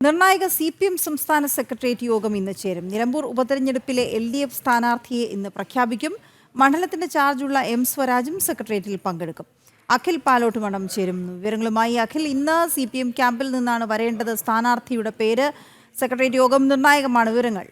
നിർണായക CPM സംസ്ഥാന secretariat യോഗം ഇന്ന് ചേരും. നിലമ്പൂർ ഉപതെരഞ്ഞെടുപ്പിലെ LDF സ്ഥാനാർത്ഥിയെ ഇന്ന് പ്രഖ്യാപിക്കും. മണ്ഡലത്തിന്റെ ചാർജുള്ള M സ്വരാജും സെക്രട്ടേറിയറ്റിൽ പങ്കെടുക്കും. അഖിൽ പാലോട്ട് മഠം ചേരും. വിവരങ്ങളുമായി അഖിൽ, ഇന്ന് CPM ക്യാമ്പിൽ നിന്നാണ് വരേണ്ടത് സ്ഥാനാർത്ഥിയുടെ പേര്. സെക്രട്ടേറിയറ്റ് യോഗം നിർണായകമാണ്. വിവരങ്ങൾ.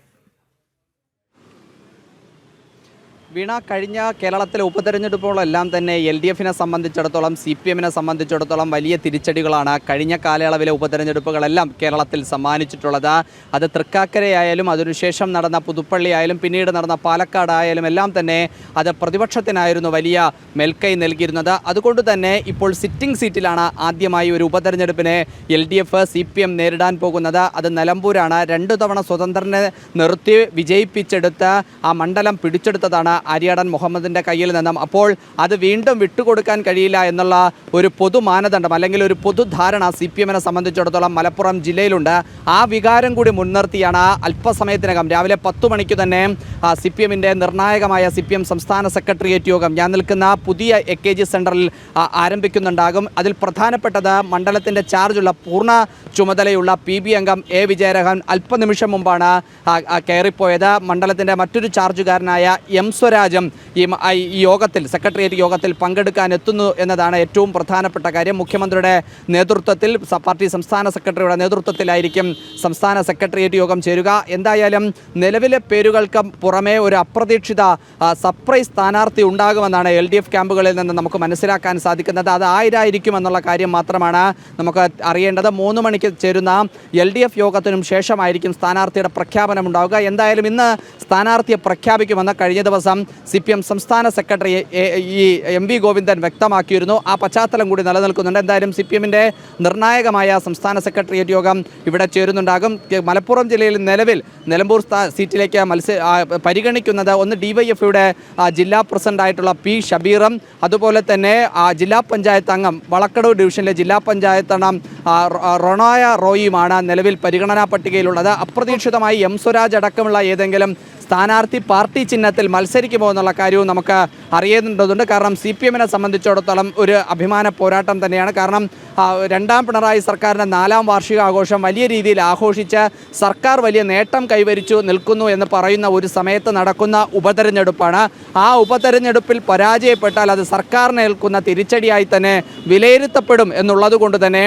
വീണ, കഴിഞ്ഞ കേരളത്തിലെ ഉപതെരഞ്ഞെടുപ്പുകളെല്ലാം തന്നെ LDFനെ സംബന്ധിച്ചിടത്തോളം CPMനെ സംബന്ധിച്ചിടത്തോളം വലിയ തിരിച്ചടികളാണ് കഴിഞ്ഞ കാലയളവിലെ ഉപതെരഞ്ഞെടുപ്പുകളെല്ലാം കേരളത്തിൽ സമ്മാനിച്ചിട്ടുള്ളത്. അത് തൃക്കാക്കരയായാലും അതിനുശേഷം നടന്ന പുതുപ്പള്ളി ആയാലും പിന്നീട് നടന്ന പാലക്കാടായാലും എല്ലാം തന്നെ അത് പ്രതിപക്ഷത്തിനായിരുന്നു വലിയ മേൽക്കൈ നൽകിയിരുന്നത്. അതുകൊണ്ട് തന്നെ ഇപ്പോൾ സിറ്റിംഗ് സീറ്റിലാണ് ആദ്യമായി ഒരു ഉപതെരഞ്ഞെടുപ്പിനെ LDF CPM നേരിടാൻ പോകുന്നത്. അത് നിലമ്പൂരാണ്. 2 തവണ സ്വതന്ത്രനെ നിർത്തി വിജയിപ്പിച്ചെടുത്ത് ആ മണ്ഡലം പിടിച്ചെടുത്തതാണ് ആര്യാടൻ മുഹമ്മദിൻ്റെ കയ്യിൽ നിന്നും. അപ്പോൾ അത് വീണ്ടും വിട്ടുകൊടുക്കാൻ കഴിയില്ല എന്നുള്ള ഒരു പൊതു മാനദണ്ഡം അല്ലെങ്കിൽ ഒരു പൊതുധാരണ CPMനെ സംബന്ധിച്ചിടത്തോളം മലപ്പുറം ജില്ലയിലുണ്ട്. ആ വികാരം കൂടി മുൻനിർത്തിയാണ് അല്പസമയത്തിനകം രാവിലെ 10 മണിക്ക് തന്നെ CPMൻ്റെ നിർണായകമായ CPM സംസ്ഥാന സെക്രട്ടേറിയറ്റ് യോഗം ഞാൻ നിൽക്കുന്ന പുതിയ AKG സെൻറ്ററിൽ ആരംഭിക്കുന്നുണ്ടാകും. അതിൽ പ്രധാനപ്പെട്ടത് മണ്ഡലത്തിൻ്റെ ചാർജുള്ള പൂർണ്ണ ചുമതലയുള്ള PB അംഗം A വിജയരാഘവൻ അല്പനിമിഷം മുമ്പാണ് കയറിപ്പോയത്. മണ്ഡലത്തിൻ്റെ മറ്റൊരു ചാർജുകാരനായ M സ്വരാജും ഈ യോഗത്തിൽ സെക്രട്ടേറിയറ്റ് യോഗത്തിൽ പങ്കെടുക്കാൻ എത്തുന്നു എന്നതാണ് ഏറ്റവും പ്രധാനപ്പെട്ട കാര്യം. മുഖ്യമന്ത്രിയുടെ നേതൃത്വത്തിൽ പാർട്ടി സംസ്ഥാന സെക്രട്ടറിയുടെ നേതൃത്വത്തിലായിരിക്കും സംസ്ഥാന സെക്രട്ടേറിയറ്റ് യോഗം ചേരുക. എന്തായാലും നിലവിലെ പേരുകൾക്ക് പുറമേ ഒരു അപ്രതീക്ഷിത സർപ്രൈസ് സ്ഥാനാർത്ഥി ഉണ്ടാകുമെന്നാണ് LDF ക്യാമ്പുകളിൽ നിന്ന് നമുക്ക് മനസ്സിലാക്കാൻ സാധിക്കുന്നത്. അത് ആരായിരിക്കും എന്നുള്ള കാര്യം മാത്രമാണ് നമുക്ക് അറിയേണ്ടത്. 3 മണിക്ക് ചേരുന്ന LDF യോഗത്തിനും ശേഷമായിരിക്കും സ്ഥാനാർത്ഥിയുടെ പ്രഖ്യാപനം ഉണ്ടാവുക. എന്തായാലും ഇന്ന് സ്ഥാനാർത്ഥിയെ പ്രഖ്യാപിക്കുമെന്ന് കഴിഞ്ഞ ദിവസം CPM സംസ്ഥാന സെക്രട്ടറി ഈ MV ഗോവിന്ദൻ വ്യക്തമാക്കിയിരുന്നു. ആ പശ്ചാത്തലം കൂടി നിലനിൽക്കുന്നുണ്ട്. എന്തായാലും CPMൻ്റെ നിർണായകമായ സംസ്ഥാന സെക്രട്ടേറിയറ്റ് യോഗം ഇവിടെ ചേരുന്നുണ്ടാകും. മലപ്പുറം ജില്ലയിൽ നിലമ്പൂർ സീറ്റിലേക്ക് പരിഗണിക്കുന്നത് ഒന്ന് DYFയുടെ ജില്ലാ പ്രസിഡന്റായിട്ടുള്ള P ഷബീറും അതുപോലെ തന്നെ ജില്ലാ പഞ്ചായത്ത് അംഗം വളക്കടവ് ഡിവിഷനിലെ ജില്ലാ പഞ്ചായത്ത് അംഗം റൊണായ റോയിയുമാണ് നിലവിൽ പരിഗണനാ പട്ടികയിലുള്ളത്. അപ്രതീക്ഷിതമായി M സ്വരാജ് അടക്കമുള്ള ഏതെങ്കിലും സ്ഥാനാർത്ഥി പാർട്ടി ചിഹ്നത്തിൽ മത്സരിക്കുമോ എന്നുള്ള കാര്യവും നമുക്ക് അറിയേണ്ടതുണ്ട്. കാരണം CPMനെ സംബന്ധിച്ചിടത്തോളം ഒരു അഭിമാന പോരാട്ടം തന്നെയാണ്. കാരണം 2ാം പിണറായി സർക്കാരിൻ്റെ 4ാം വാർഷികാഘോഷം വലിയ രീതിയിൽ ആഘോഷിച്ച് സർക്കാർ വലിയ നേട്ടം കൈവരിച്ചു നിൽക്കുന്നു എന്ന് പറയുന്ന ഒരു സമയത്ത് നടക്കുന്ന ഉപതെരഞ്ഞെടുപ്പാണ്. ആ ഉപതെരഞ്ഞെടുപ്പിൽ പരാജയപ്പെട്ടാൽ അത് സർക്കാരിന് ഏൽക്കുന്ന തിരിച്ചടിയായി തന്നെ വിലയിരുത്തപ്പെടും എന്നുള്ളത് കൊണ്ട് തന്നെ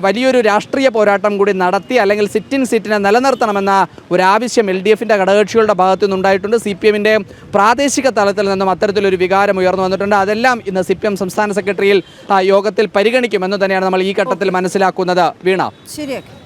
വലിയൊരു രാഷ്ട്രീയ പോരാട്ടം കൂടി നടത്തി അല്ലെങ്കിൽ സിറ്റിംഗ് സീറ്റിനെ നിലനിർത്തണമെന്ന ഒരാവശ്യം LDFൻ്റെ ഘടകകക്ഷികളുടെ ഭാഗത്തു നിന്നുണ്ടായിട്ടുണ്ട്. CPMൻ്റെ പ്രാദേശിക തലത്തിൽ നിന്നും അത്തരത്തിലൊരു വികാരം ഉയർന്നു വന്നിട്ടുണ്ട്. അതെല്ലാം ഇന്ന് CPM സംസ്ഥാന സെക്രട്ടറിയിൽ യോഗത്തിൽ പരിഗണിക്കുമെന്ന് തന്നെയാണ് നമ്മൾ ഈ ഘട്ടത്തിൽ മനസ്സിലാക്കുന്നത്. വീണ, ശരിയാക്കി.